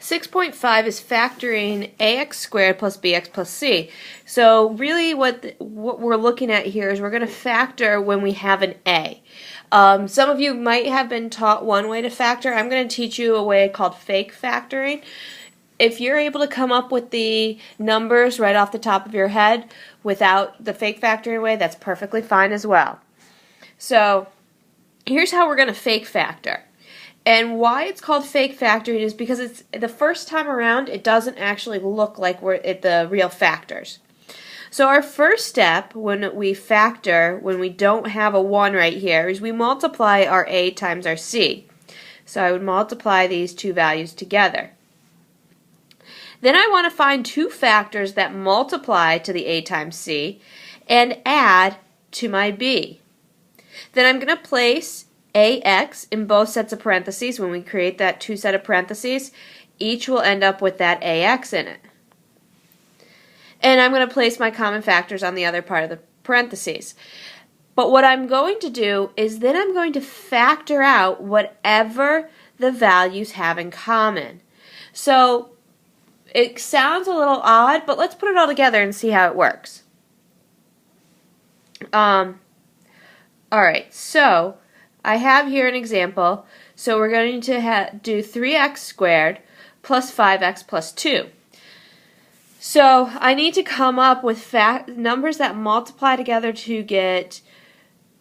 6.5 is factoring ax squared plus bx plus c. So really what we're looking at here is we're going to factor when we have an a. Some of you might have been taught one way to factor. I'm going to teach you a way called fake factoring. If you're able to come up with the numbers right off the top of your head without the fake factoring way, that's perfectly fine as well. So here's how we're going to fake factor. And why it's called fake factoring is because it's the first time around it doesn't actually look like we're at the real factors. So our first step when we factor, when we don't have a 1 right here, is we multiply our a times our c. So I would multiply these two values together. Then I want to find two factors that multiply to the a times c and add to my b. Then I'm going to place ax in both sets of parentheses. When we create that two set of parentheses, each will end up with that ax in it. And I'm going to place my common factors on the other part of the parentheses. But what I'm going to do is then I'm going to factor out whatever the values have in common. So it sounds a little odd, but let's put it all together and see how it works. Alright, so I have here an example. So we're going to do 3x squared plus 5x plus 2. So I need to come up with numbers that multiply together to get,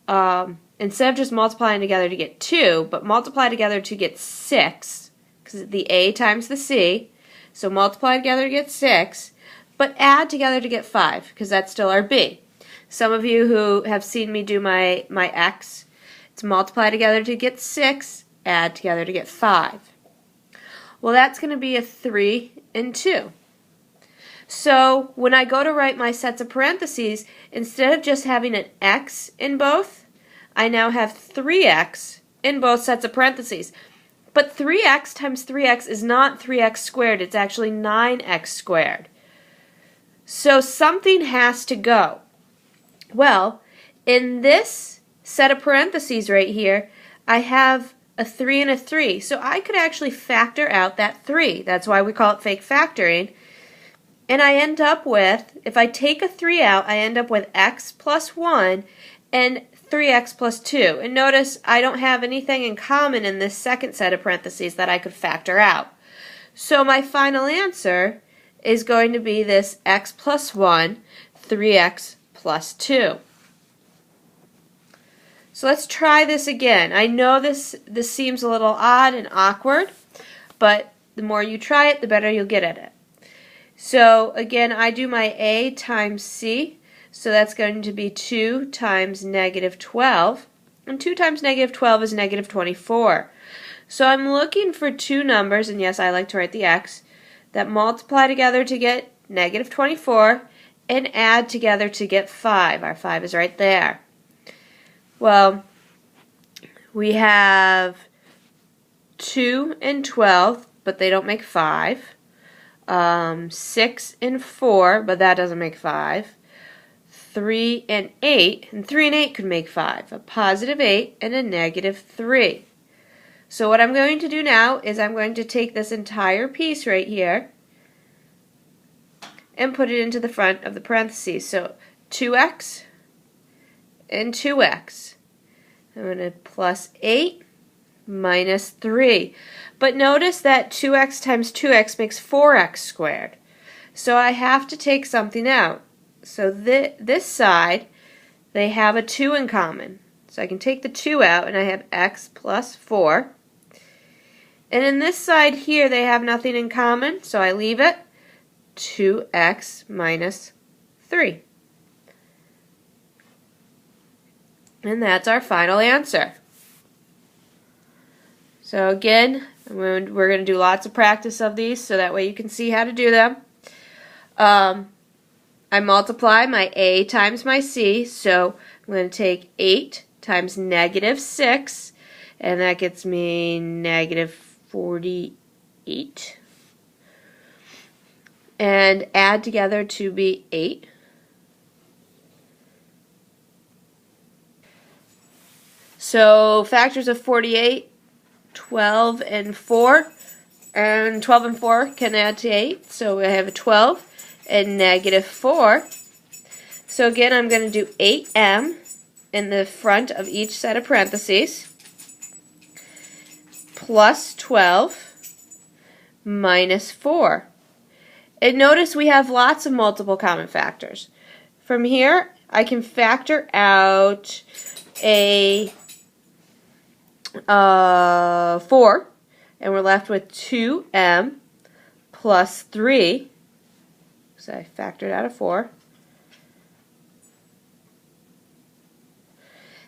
instead of just multiplying together to get 2, but multiply together to get 6, because the a times the c. So multiply together to get 6, but add together to get 5, because that's still our b. Some of you who have seen me do my x, it's multiply together to get 6, add together to get 5. Well, that's going to be a 3 and 2. So when I go to write my sets of parentheses, instead of just having an x in both, I now have 3x in both sets of parentheses. But 3x times 3x is not 3x squared, it's actually 9x squared. So something has to go. Well, in this set of parentheses right here, I have a 3 and a 3. So I could actually factor out that 3. That's why we call it fake factoring. And I end up with, if I take a 3 out, I end up with x plus 1 and 3x plus 2. And notice I don't have anything in common in this second set of parentheses that I could factor out. So my final answer is going to be this x plus 1, 3x plus 2. So let's try this again. I know this seems a little odd and awkward, but the more you try it, the better you'll get at it. So again, I do my a times c, so that's going to be 2 times negative 12, and 2 times negative 12 is negative 24. So I'm looking for two numbers, and yes, I like to write the x, that multiply together to get negative 24, and add together to get 5. Our 5 is right there. Well, we have 2 and 12, but they don't make 5. 6 and 4, but that doesn't make 5. 3 and 8, and 3 and 8 could make 5. A positive 8 and a negative 3. So what I'm going to do now is I'm going to take this entire piece right here and put it into the front of the parentheses. So 2x and 2x. I'm going to plus 8 minus 3. But notice that 2x times 2x makes 4x squared. So I have to take something out. So this side, they have a 2 in common. So I can take the 2 out and I have x plus 4. And in this side here, they have nothing in common, so I leave it. 2x minus 3. And that's our final answer. So again, we're going to do lots of practice of these so that way you can see how to do them. I multiply my a times my c, so I'm going to take 8 times negative 6, and that gets me negative 48. And add together to be 8. So factors of 48, 12, and 4. And 12 and 4 can add to 8, so I have a 12 and negative 4. So again, I'm going to do 8m in the front of each set of parentheses, plus 12 minus 4. And notice we have lots of multiple common factors. From here, I can factor out a 4, and we're left with 2m plus 3, so I factored out a 4.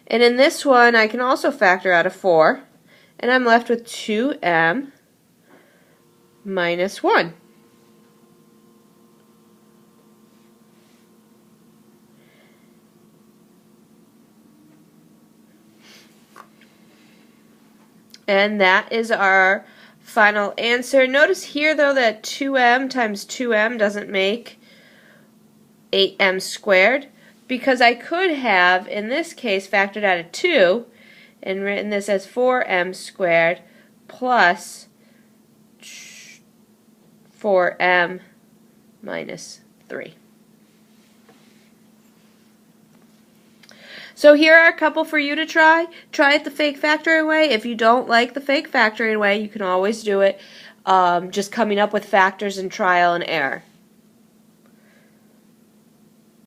And in this one, I can also factor out a 4, and I'm left with 2m minus 1. And that is our final answer. Notice here, though, that 2m times 2m doesn't make 8m squared, because I could have, in this case, factored out a 2 and written this as 4m squared plus 4m minus 3. So here are a couple for you to try. Try it the fake factoring way. If you don't like the fake factoring way, you can always do it just coming up with factors and trial and error.